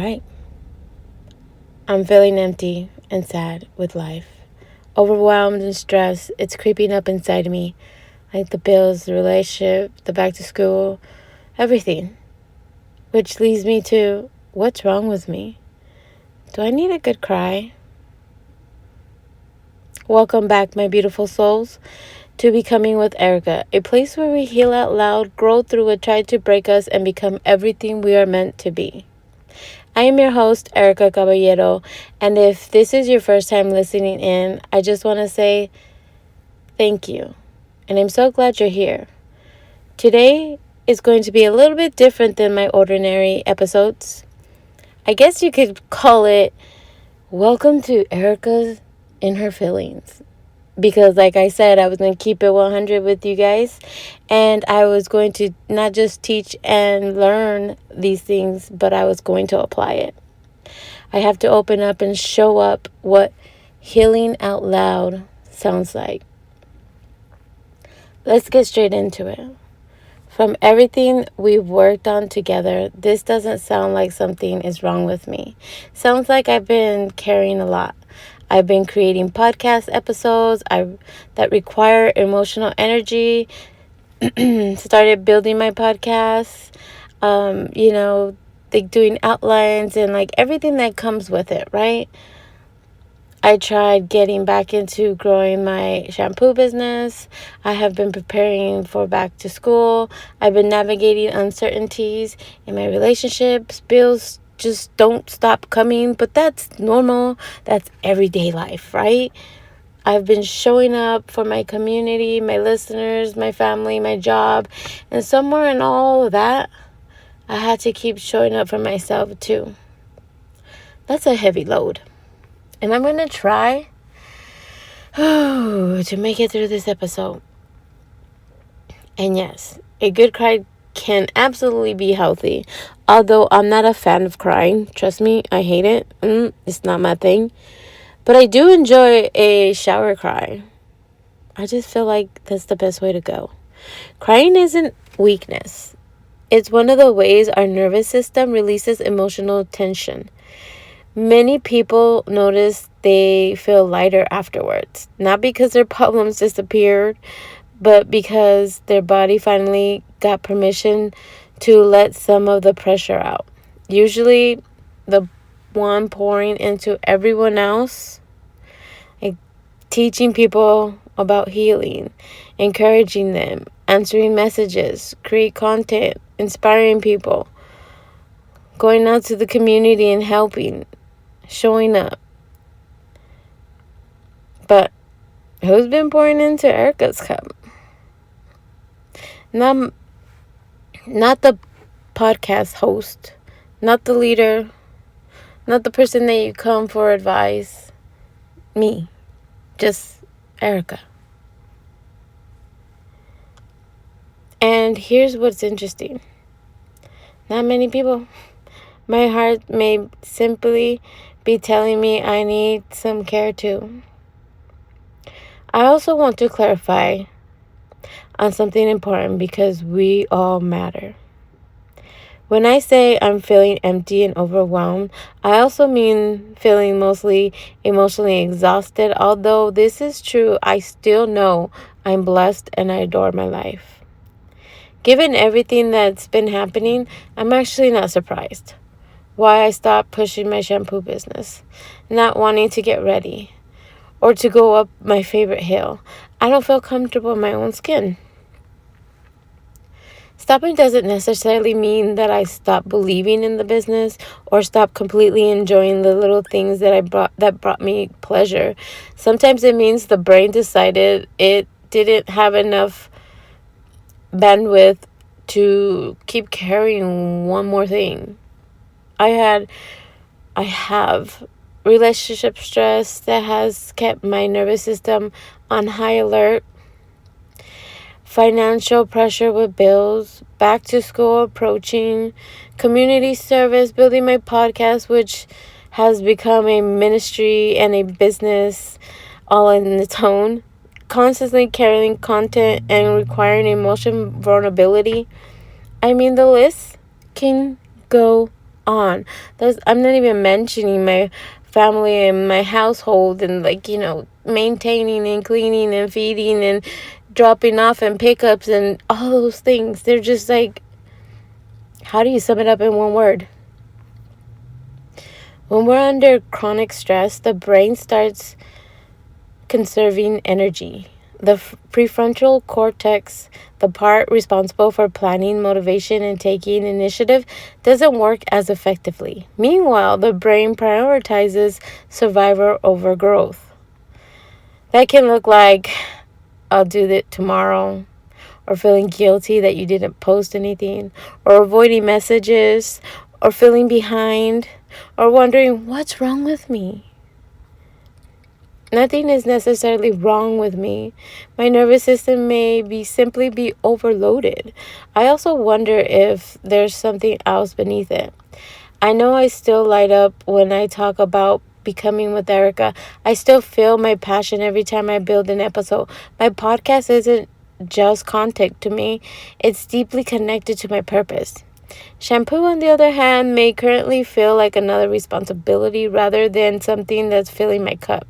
right. I'm feeling empty and sad with life. Overwhelmed and stressed. It's creeping up inside me. Like the bills, the relationship, the back to school, everything. Which leads me to, what's wrong with me? Do I need a good cry? Welcome back, my beautiful souls, to Becoming with Erika, a place where we heal out loud, grow through what tried to break us, and become everything we are meant to be. I am your host, Erika Caballero, and if this is your first time listening in, I just want to say thank you, and I'm so glad you're here. Today is going to be a little bit different than my ordinary episodes. I guess you could call it Welcome to Erika's in Her Feelings. Because like I said, I was going to keep it 100 with you guys. And I was going to not just teach and learn these things, but I was going to apply it. I have to open up and show up what healing out loud sounds like. Let's get straight into it. From everything we've worked on together, this doesn't sound like something is wrong with me. Sounds like I've been carrying a lot. I've been creating podcast episodes that require emotional energy. Started building my podcast. Like doing outlines and like everything that comes with it, right? I tried getting back into growing my shampoo business. I have been preparing for back to school. I've been navigating uncertainties in my relationships. Bills just don't stop coming, but that's normal. That's everyday life, right? I've been showing up for my community, my listeners, my family, my job, and somewhere in all of that, I had to keep showing up for myself too. That's a heavy load. And I'm going to try to make it through this episode. And yes, a good cry can absolutely be healthy. Although I'm not a fan of crying. Trust me, I hate it. It's not my thing. But I do enjoy a shower cry. I just feel like that's the best way to go. Crying isn't weakness. It's one of the ways our nervous system releases emotional tension. Many people notice they feel lighter afterwards. Not because their problems disappeared, but because their body finally got permission to let some of the pressure out. Usually the one pouring into everyone else, like teaching people about healing, encouraging them, answering messages, create content, inspiring people, going out to the community and helping, showing up. But who's been pouring into Erika's cup? Not the podcast host, not the leader, not the person that you come for advice. Me. Just Erika. And here's what's interesting. Not many people. My heart may simply be telling me I need some care too. I also want to clarify on something important because we all matter. When I say I'm feeling empty and overwhelmed, I also mean feeling mostly emotionally exhausted. Although this is true, I still know I'm blessed and I adore my life. Given everything that's been happening, I'm actually not surprised why I stopped pushing my shampoo business, not wanting to get ready, or to go up my favorite hill. I don't feel comfortable in my own skin. Stopping doesn't necessarily mean that I stop believing in the business or stop completely enjoying the little things that brought me pleasure. Sometimes it means the brain decided it didn't have enough bandwidth to keep carrying one more thing. I have relationship stress that has kept my nervous system on high alert. Financial pressure with bills, back to school approaching, community service, building my podcast, which has become a ministry and a business all in its own. Constantly carrying content and requiring emotion vulnerability. I mean, the list can go on. I'm not even mentioning my family and my household and, like, maintaining and cleaning and feeding and dropping off and pickups and all those things. They're just like, how do you sum it up in one word? When we're under chronic stress, the brain starts conserving energy. The prefrontal cortex, the part responsible for planning, motivation, and taking initiative, doesn't work as effectively. Meanwhile, the brain prioritizes survival over growth. That can look like, I'll do that tomorrow, or feeling guilty that you didn't post anything, or avoiding messages, or feeling behind, or wondering, what's wrong with me? Nothing is necessarily wrong with me. My nervous system may simply be overloaded. I also wonder if there's something else beneath it. I know I still light up when I talk about becoming with Erika. I still feel my passion every time I build an episode. My podcast isn't just content to me. It's deeply connected to my purpose. Shampoo, on the other hand, may currently feel like another responsibility rather than something that's filling my cup.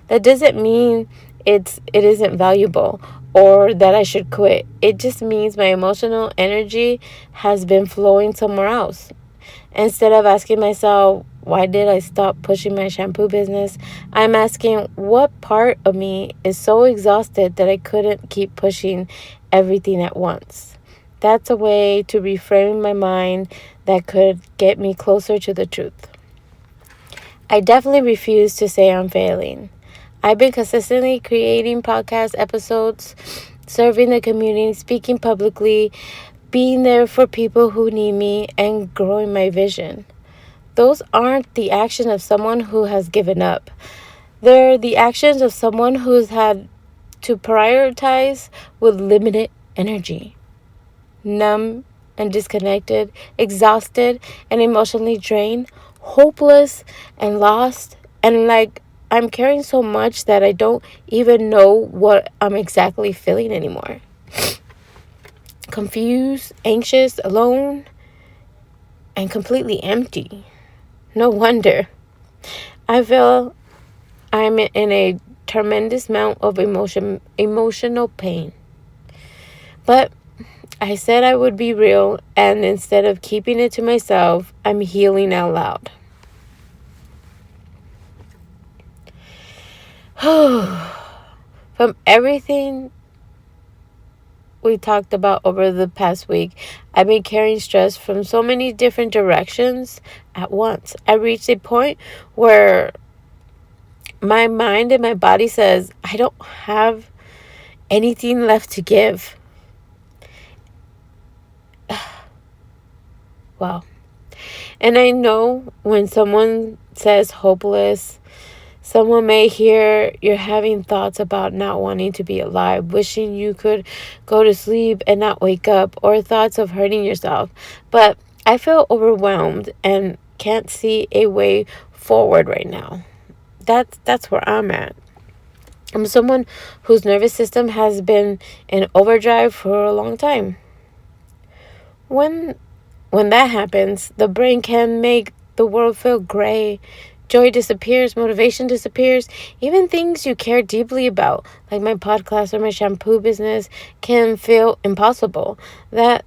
That doesn't mean it isn't valuable or that I should quit. It just means my emotional energy has been flowing somewhere else. Instead of asking myself, why did I stop pushing my shampoo business? I'm asking, what part of me is so exhausted that I couldn't keep pushing everything at once? That's a way to reframe my mind that could get me closer to the truth. I definitely refuse to say I'm failing. I've been consistently creating podcast episodes, serving the community, speaking publicly, being there for people who need me, and growing my vision. Those aren't the actions of someone who has given up. They're the actions of someone who's had to prioritize with limited energy. Numb and disconnected, exhausted and emotionally drained, hopeless and lost, and like I'm carrying so much that I don't even know what I'm exactly feeling anymore. Confused, anxious, alone, and completely empty. No wonder. I feel I'm in a tremendous amount of emotional pain. But I said I would be real, and instead of keeping it to myself, I'm healing out loud. From everything we talked about over the past week, I've been carrying stress from so many different directions at once. I reached a point where my mind and my body says, I don't have anything left to give. Wow. And I know when someone says hopeless, someone may hear you're having thoughts about not wanting to be alive, wishing you could go to sleep and not wake up, or thoughts of hurting yourself. But I feel overwhelmed and can't see a way forward right now. That's where I'm at. I'm someone whose nervous system has been in overdrive for a long time. When that happens, the brain can make the world feel gray. Joy disappears, motivation disappears. Even things you care deeply about, like my podcast or my shampoo business, can feel impossible. That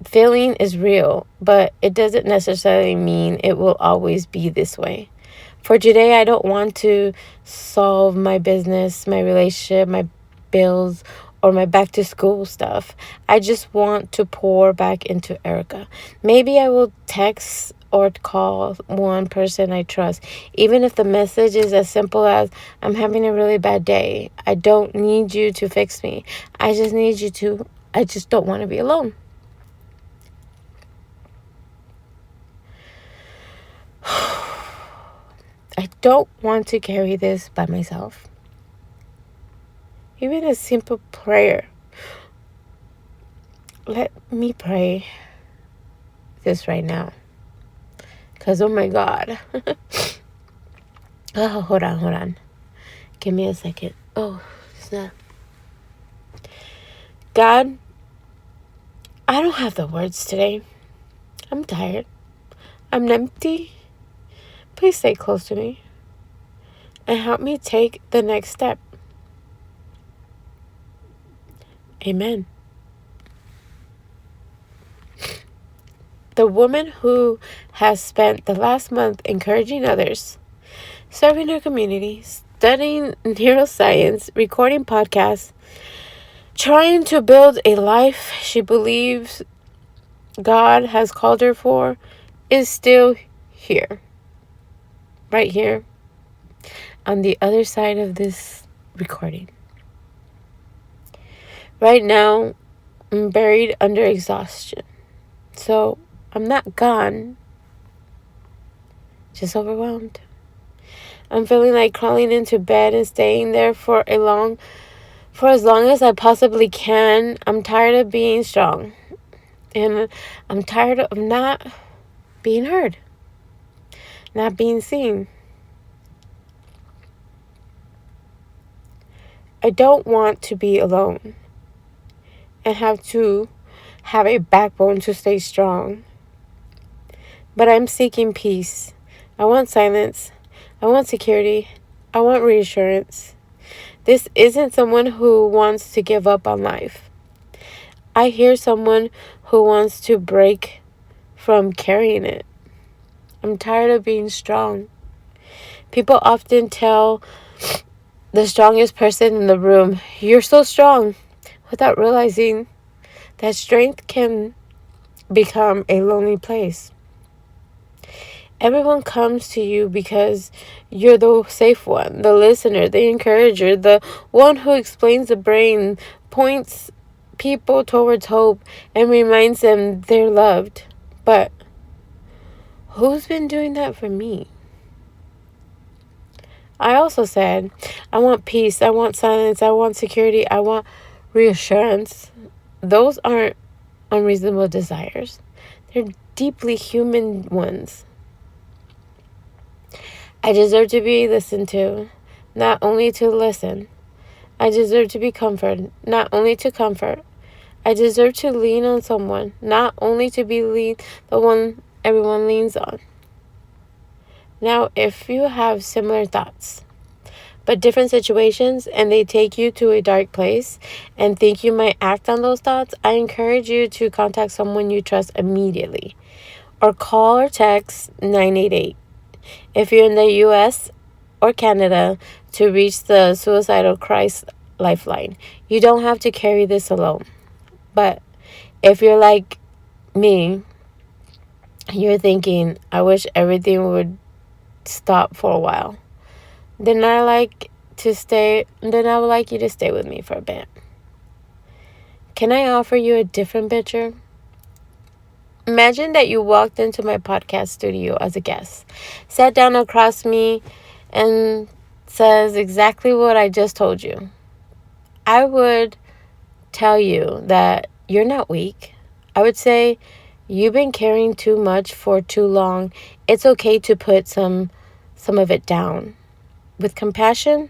feeling is real, but it doesn't necessarily mean it will always be this way. For today, I don't want to solve my business, my relationship, my bills, or my back to school stuff. I just want to pour back into Erika. Maybe I will text or call one person I trust, even if the message is as simple as, I'm having a really bad day. I don't need you to fix me. I just don't want to be alone. I don't want to carry this by myself. Even a simple prayer. Let me pray this right now. Because, oh my God. Oh, hold on. Give me a second. Oh, snap. God, I don't have the words today. I'm tired. I'm empty. Please stay close to me and help me take the next step. Amen. The woman who has spent the last month encouraging others, serving her community, studying neuroscience, recording podcasts, trying to build a life she believes God has called her for, is still here. Right here on the other side of this recording. Right now, I'm buried under exhaustion. So, I'm not gone, just overwhelmed. I'm feeling like crawling into bed and staying there for as long as I possibly can. I'm tired of being strong. And I'm tired of not being heard, not being seen. I don't want to be alone and have to have a backbone to stay strong. But I'm seeking peace. I want silence. I want security. I want reassurance. This isn't someone who wants to give up on life. I hear someone who wants to break from carrying it. I'm tired of being strong. People often tell the strongest person in the room, "You're so strong," without realizing that strength can become a lonely place. Everyone comes to you because you're the safe one, the listener, the encourager, the one who explains the brain, points people towards hope, and reminds them they're loved. But who's been doing that for me? I also said, I want peace, I want silence, I want security, I want reassurance. Those aren't unreasonable desires. They're deeply human ones. I deserve to be listened to, not only to listen. I deserve to be comforted, not only to comfort. I deserve to lean on someone, not only to be the one everyone leans on. Now, if you have similar thoughts, but different situations, and they take you to a dark place and think you might act on those thoughts, I encourage you to contact someone you trust immediately, or call or text 988. If you're in the U.S. or Canada, to reach the Suicide Crisis Lifeline. You don't have to carry this alone. But if you're like me, you're thinking, I wish everything would stop for a while, then I would like you to stay with me for a bit. Can I offer you a different picture? Imagine that you walked into my podcast studio as a guest, sat down across me, and says exactly what I just told you. I would tell you that you're not weak. I would say, you've been carrying too much for too long. It's okay to put some of it down. With compassion,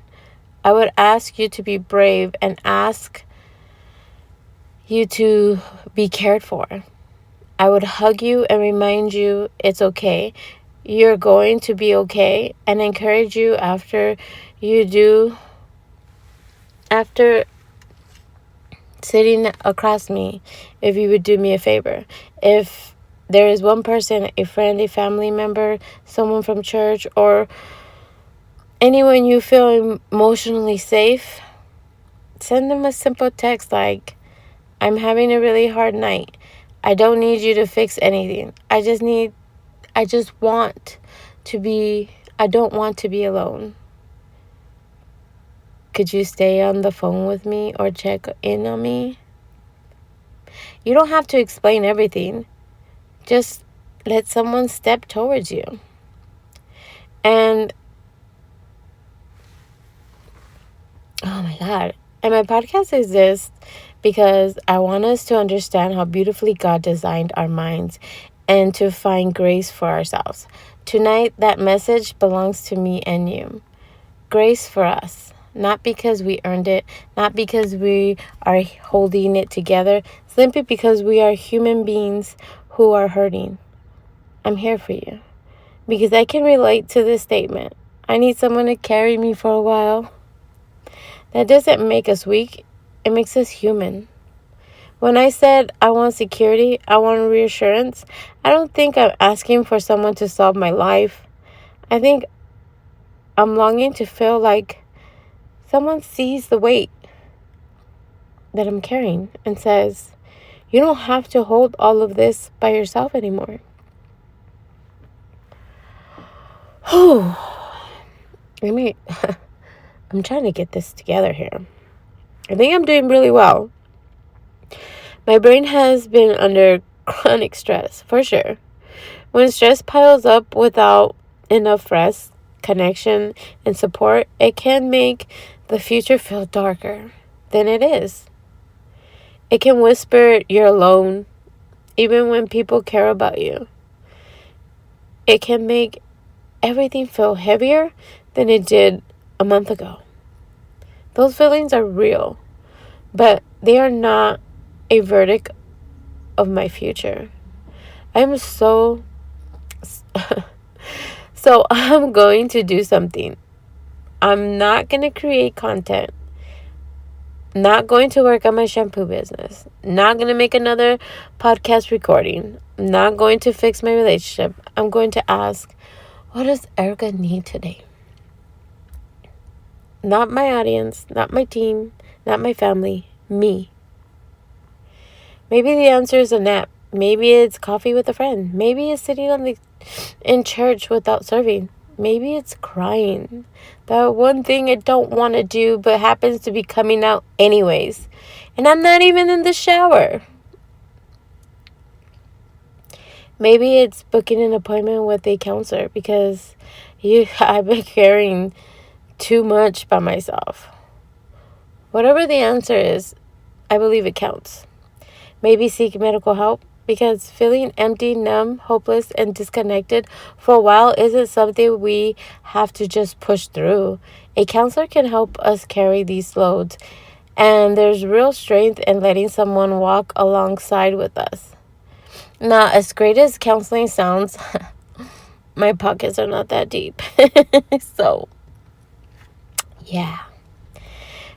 I would ask you to be brave and ask you to be cared for. I would hug you and remind you it's okay. You're going to be okay, and encourage you after sitting across me, if you would do me a favor. If there is one person, a friend, a family member, someone from church, or anyone you feel emotionally safe, send them a simple text like, I'm having a really hard night. I don't need you to fix anything. I don't want to be alone. Could you stay on the phone with me or check in on me? You don't have to explain everything. Just let someone step towards you. And, oh my God. And my podcast exists because I want us to understand how beautifully God designed our minds and to find grace for ourselves. Tonight, that message belongs to me and you. Grace for us. Not because we earned it, not because we are holding it together, simply because we are human beings who are hurting. I'm here for you. Because I can relate to this statement. I need someone to carry me for a while. That doesn't make us weak. It makes us human. When I said I want security, I want reassurance, I don't think I'm asking for someone to solve my life. I think I'm longing to feel like someone sees the weight that I'm carrying and says, you don't have to hold all of this by yourself anymore. I'm trying to get this together here. I think I'm doing really well. My brain has been under chronic stress, for sure. When stress piles up without enough rest, connection, and support, it can make the future feel darker than it is. It can whisper you're alone, even when people care about you. It can make everything feel heavier than it did a month ago. Those feelings are real, but they are not a verdict of my future. I'm so I'm going to do something. I'm not going to create content. Not going to work on my shampoo business. Not going to make another podcast recording. Not going to fix my relationship. I'm going to ask, what does Erika need today? Not my audience, not my team, not my family, me. Maybe the answer is a nap. Maybe it's coffee with a friend. Maybe it's sitting in church without serving. Maybe it's crying. That one thing I don't want to do but happens to be coming out anyways. And I'm not even in the shower. Maybe it's booking an appointment with a counselor because I've been carrying too much by myself. Whatever the answer is, I believe it counts. Maybe seek medical help because feeling empty, numb, hopeless, and disconnected for a while isn't something we have to just push through. A counselor can help us carry these loads, and there's real strength in letting someone walk alongside with us. Now, as great as counseling sounds, my pockets are not that deep. So, yeah.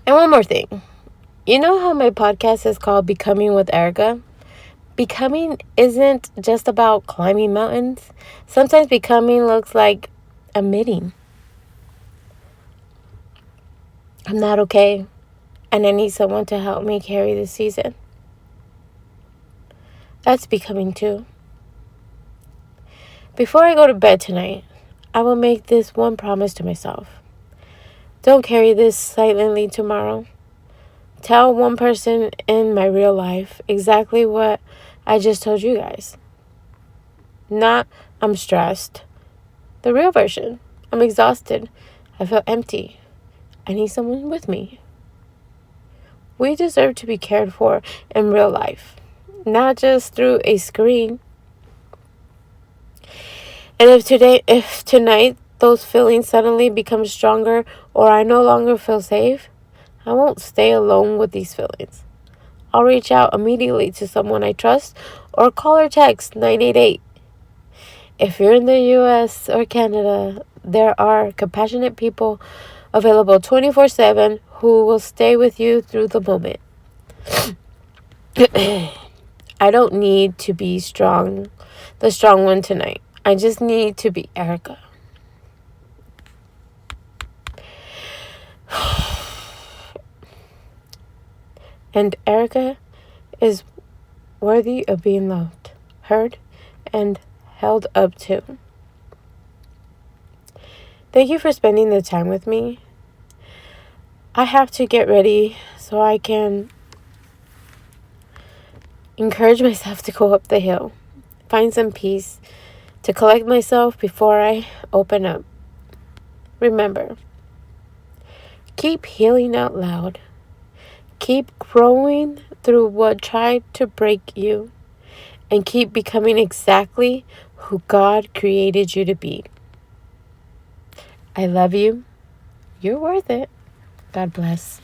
And one more thing. You know how my podcast is called Becoming with Erika? Becoming isn't just about climbing mountains. Sometimes becoming looks like admitting I'm not okay and I need someone to help me carry this season. That's becoming too. Before I go to bed tonight, I will make this one promise to myself. Don't carry this silently tomorrow. Tell one person in my real life exactly what I just told you guys. Not, I'm stressed. The real version. I'm exhausted. I feel empty. I need someone with me. We deserve to be cared for in real life, not just through a screen. And if tonight those feelings suddenly become stronger or I no longer feel safe, I won't stay alone with these feelings. I'll reach out immediately to someone I trust or call or text 988. If you're in the US or Canada, there are compassionate people available 24/7 who will stay with you through the moment. I don't need to be the strong one tonight. I just need to be Erika. And Erika is worthy of being loved, heard, and held up to. Thank you for spending the time with me. I have to get ready so I can encourage myself to go up the hill, find some peace, to collect myself before I open up. Remember, keep healing out loud. Keep growing through what tried to break you. And keep becoming exactly who God created you to be. I love you. You're worth it. God bless.